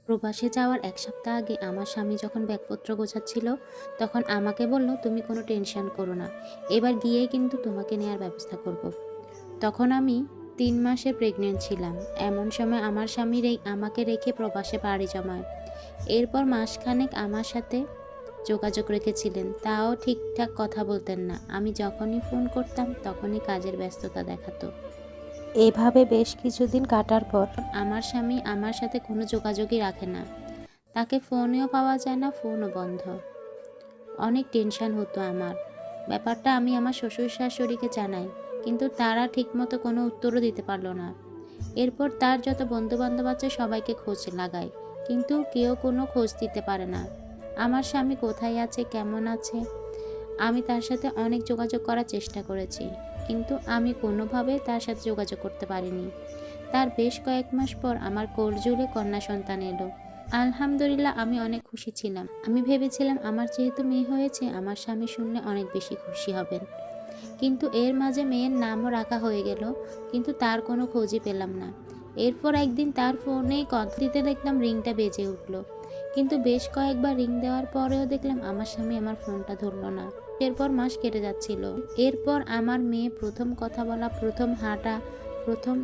প্রবাসে যাওয়ার ১ সপ্তাহ আগে আমার স্বামী যখন ব্যাগপত্র গোছাচ্ছিল, তখন আমাকে বলল, "তুমি কোনো টেনশন করো না। এবার গিয়েই কিন্তু তোমাকে নেয়ার ব্যবস্থা করব।" তখন আমি ৩ মাসের প্রেগন্যান্ট ছিলাম। এমন সময় আমার স্বামী আমাকে রেখে প্রবাসে পাড়ি জমায়। এরপর মাসখানেক আমার সাথে যোগাযোগ রেখেছিলেন, তাও ঠিকঠাক কথা বলতেন না। আমি যখনই ফোন করতাম তখনই কাজের ব্যস্ততা দেখাতো। এভাবে বেশ কিছুদিন কাটার পর আমার স্বামী আমার সাথে কোনো যোগাযোগই রাখে না। তাকে ফোনেও পাওয়া যায় না, ফোনও বন্ধ। অনেক টেনশন হতো আমার। ব্যাপারটা আমি আমার শ্বশুর-শাশুড়িকে জানাই, কিন্তু তারা ঠিকমতো কোনো উত্তরও দিতে পারল না। এরপর তার যত বন্ধু-বান্ধব আছে সবাইকে খোঁজ লাগাই, কিন্তু কেউ কোনো খোঁজ দিতে পারে না। আমার স্বামী কোথায় আছে, কেমন আছে, আমি তার সাথে অনেক যোগাযোগ করার চেষ্টা করেছি, কিন্তু আমি কোনোভাবে তার সাথে যোগাযোগ করতে পারিনি। তার বেশ কয়েক মাস পর আমার কোলজুড়ে কন্যা সন্তান এলো। আলহামদুলিল্লাহ, আমি অনেক খুশি ছিলাম। আমি ভেবেছিলাম আমার যেহেতু মেয়ে হয়েছে, আমার স্বামী শুনলে অনেক বেশি খুশি হবেন। কিন্তু এর মাঝে মেয়ের নামও রাখা হয়ে গেল, কিন্তু তার কোনো খোঁজই পেলাম না। এরপর একদিন তার ফোনে কথা দিতে দেখলাম রিংটা বেজে উঠল, কিন্তু বেশ কয়েকবার রিং দেওয়ার পরেও দেখলাম আমার স্বামী আমার ফোনটা ধরল না। এরপর মাস কেটে যাচ্ছিল। এরপর আমার মেয়ে প্রথম কথা বলা, প্রথম হাঁটা, প্রথম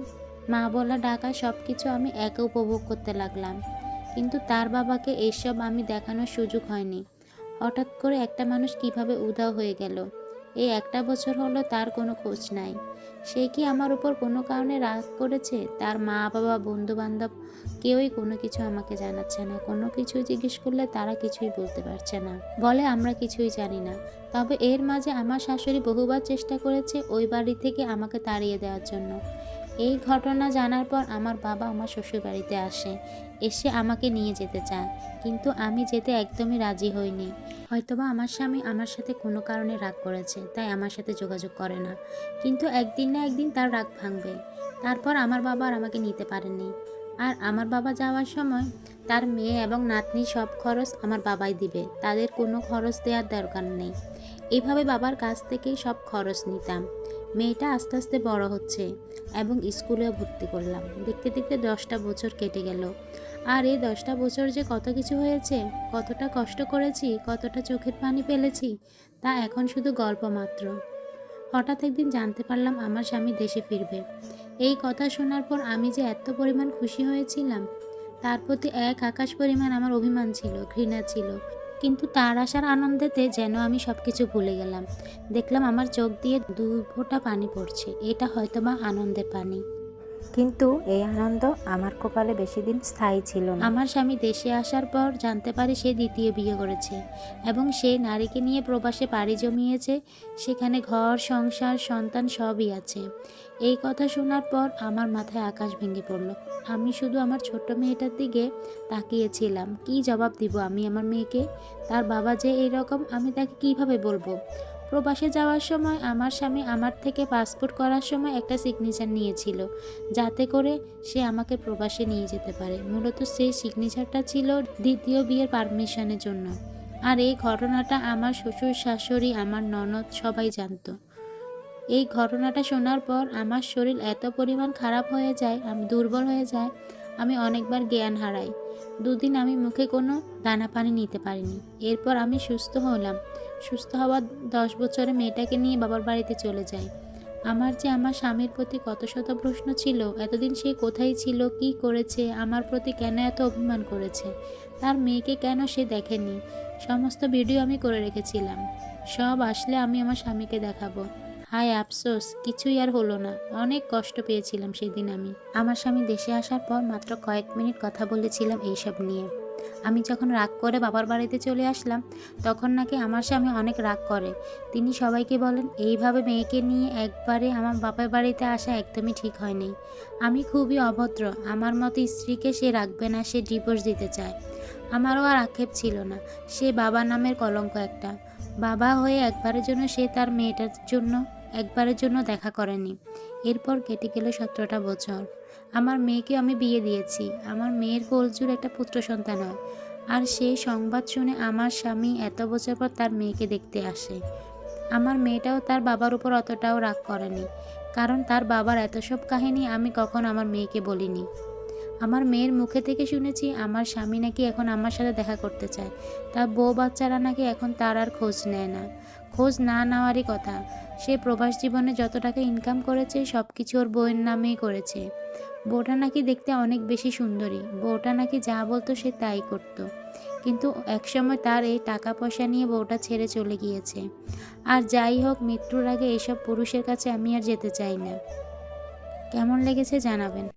মা বলা ডাকা সব কিছু আমি একা উপভোগ করতে লাগলাম। কিন্তু তার বাবাকে এসব আমি দেখানোর সুযোগ হয়নি। হঠাৎ করে একটা মানুষ কিভাবে উধাও হয়ে গেল। এই 1টা বছর হলো তার কোনো খোঁজ নাই। সে কি আমার উপর কোনো কারণে রাগ করেছে? তার মা বাবা, বন্ধু বান্ধব কেউই কোনো কিছু আমাকে জানাচ্ছে না। কোনো কিছু জিজ্ঞেস করলে তারা কিছুই বলতে পারছে না, বলে আমরা কিছুই জানি না। তবে এর মাঝে আমার শাশুড়ি বহুবার চেষ্টা করেছে ওই বাড়ি থেকে আমাকে তাড়িয়ে দেওয়ার জন্য। এই ঘটনা জানার পর আমার বাবা আমার শ্বশুরবাড়িতে আসে। এসে আমাকে নিয়ে যেতে চায়, কিন্তু আমি যেতে একদমই রাজি হইনি। হয়তোবা আমার স্বামী আমার সাথে কোনো কারণে রাগ করেছে, তাই আমার সাথে যোগাযোগ করে না। কিন্তু একদিন না একদিন তার রাগ ভাঙবে। তারপর আমার বাবা আর আমাকে নিতে পারেনি। আর আমার বাবা যাওয়ার সময় তার মেয়ে এবং নাতনির সব খরচ আমার বাবাই দিবে, তাদের কোনো খরচ দেওয়ার দরকার নেই। এভাবে বাবার কাছ থেকেই সব খরচ নিতাম। মেয়েটা আস্তে আস্তে বড় হচ্ছে এবং স্কুলেও ভর্তি করলাম। দেখতে দেখতে 10টা বছর কেটে গেল। আর এই 10টা বছর যে কত কিছু হয়েছে, কতটা কষ্ট করেছি, কতটা চোখের পানি ফেলেছি, তা এখন শুধু গল্প মাত্র। হঠাৎ একদিন জানতে পারলাম আমার স্বামী দেশে ফিরবে। এই কথা শোনার পর আমি যে এত পরিমাণ খুশি হয়েছিলাম, তার প্রতি এক আকাশ পরিমাণ আমার অভিমান ছিল, ঘৃণা ছিল। কিন্তু তার আসার আনন্দেতে যেন আমি সবকিছু ভুলে গেলাম। দেখলাম আমার চোখ দিয়ে 2 ফোঁটা পানি পড়ছে। এটা হয়তোবা আনন্দের পানি। কিন্তু এই আনন্দ আমার কপালে বেশি দিন স্থায়ী ছিল না। আমার স্বামী দেশে আসার পর জানতে পারি সে দ্বিতীয় বিয়ে করেছে এবং সে নারীকে নিয়ে প্রবাসে পাড়ি জমিয়েছে। সেখানে ঘর, সংসার, সন্তান সবই আছে। এই কথা শোনার পর আমার মাথায় আকাশ ভেঙে পড়ল। আমি শুধু আমার ছোট্ট মেয়েটার দিকে তাকিয়েছিলাম। কি জবাব দিব আমি আমার মেয়েকে? তার বাবা যে এরকম, আমি তাকে কিভাবে বলবো? প্রবাসে যাওয়ার সময় আমার স্বামী আমার থেকে পাসপোর্ট করার সময় একটা সিগনেচার নিয়েছিল, যাতে করে সে আমাকে প্রবাসে নিয়ে যেতে পারে। মূলত সেই সিগনেচারটা ছিল দ্বিতীয় বিয়ের পারমিশনের জন্য। আর এই ঘটনাটা আমার শ্বশুর শাশুড়ি, আমার ননদ সবাই জানতো। এই ঘটনাটা শোনার পর আমার শরীর এত পরিমাণ খারাপ হয়ে যায়, আমি দুর্বল হয়ে যাই, আমি অনেকবার জ্ঞান হারাই। 2 দিন আমি মুখে কোনো দানা পানি নিতে পারিনি। এরপর আমি সুস্থ হলাম। সুস্থ হওয়ার 10 বছরে মেয়েটাকে নিয়ে বাবার বাড়িতে চলে যাই। আমার যে আমার স্বামীর প্রতি কত শত প্রশ্ন ছিল, এতদিন সে কোথায় ছিল, কি করেছে, আমার প্রতি কেন এত অভিমান করেছে, তার মেয়েকে কেন সে দেখেনি, সমস্ত ভিডিও আমি করে রেখেছিলাম। সব আসলে আমি আমার স্বামীকে দেখাবো। হায় আফসোস, কিছুই আর হলো না। অনেক কষ্ট পেয়েছিলাম সেদিন আমি। আমার স্বামী দেশে আসার পর মাত্র কয়েক মিনিট কথা বলেছিলাম এইসব নিয়ে। আমি যখন রাগ করে বাবার বাড়িতে চলে আসলাম, তখন নাকি আমার স্বামী অনেক রাগ করে। তিনি সবাইকে বলেন, এইভাবে মেয়েকে নিয়ে একবারে আমার বাপের বাড়িতে আসা একদমই ঠিক হয়নি। আমি খুবই অভদ্র, আমার মতো স্ত্রীকে সে রাখবে না, সে ডিভোর্স দিতে চায়। আমারও আর আক্ষেপ ছিল না। সে বাবা নামের কলঙ্ক একটা। বাবা হয়ে একবারের জন্য সে তার মেয়েটার জন্য একবারের জন্য দেখা করেনি। এরপর কেটে গেল 17টা বছর। আমার মেয়েকে আমি বিয়ে দিয়েছি। আমার মেয়ের কোলজুড়ে একটা পুত্র সন্তান হয়। আর সেই সংবাদ শুনে আমার স্বামী এত বছর পর তার মেয়েকে দেখতে আসে। আমার মেয়েটাও তার বাবার উপর অতটাও রাগ করেনি, কারণ তার বাবার এত সব কাহিনী আমি কখনো আমার মেয়েকে বলিনি। আমার মেয়ের মুখে থেকে শুনেছি আমার স্বামী নাকি এখন আমার সাথে দেখা করতে চায়। তার বউ বাচ্চারা নাকি এখন তার আর খোঁজ নেয় না। খোঁজ না নেওয়ারই কথা। সে প্রবাস জীবনে যত টাকা ইনকাম করেছে সব কিছু ওর বউয়ের নামেই করেছে। বউটা নাকি দেখতে অনেক বেশি সুন্দরী। বউটা নাকি যা বলতো সে তাই করত। কিন্তু একসময় তার এই টাকা পয়সা নিয়ে বউটা ছেড়ে চলে গিয়েছে। আর যাই হোক, মৃত্যুর আগে এসব পুরুষের কাছে আমি আর যেতে চাই না। কেমন লেগেছে জানাবেন।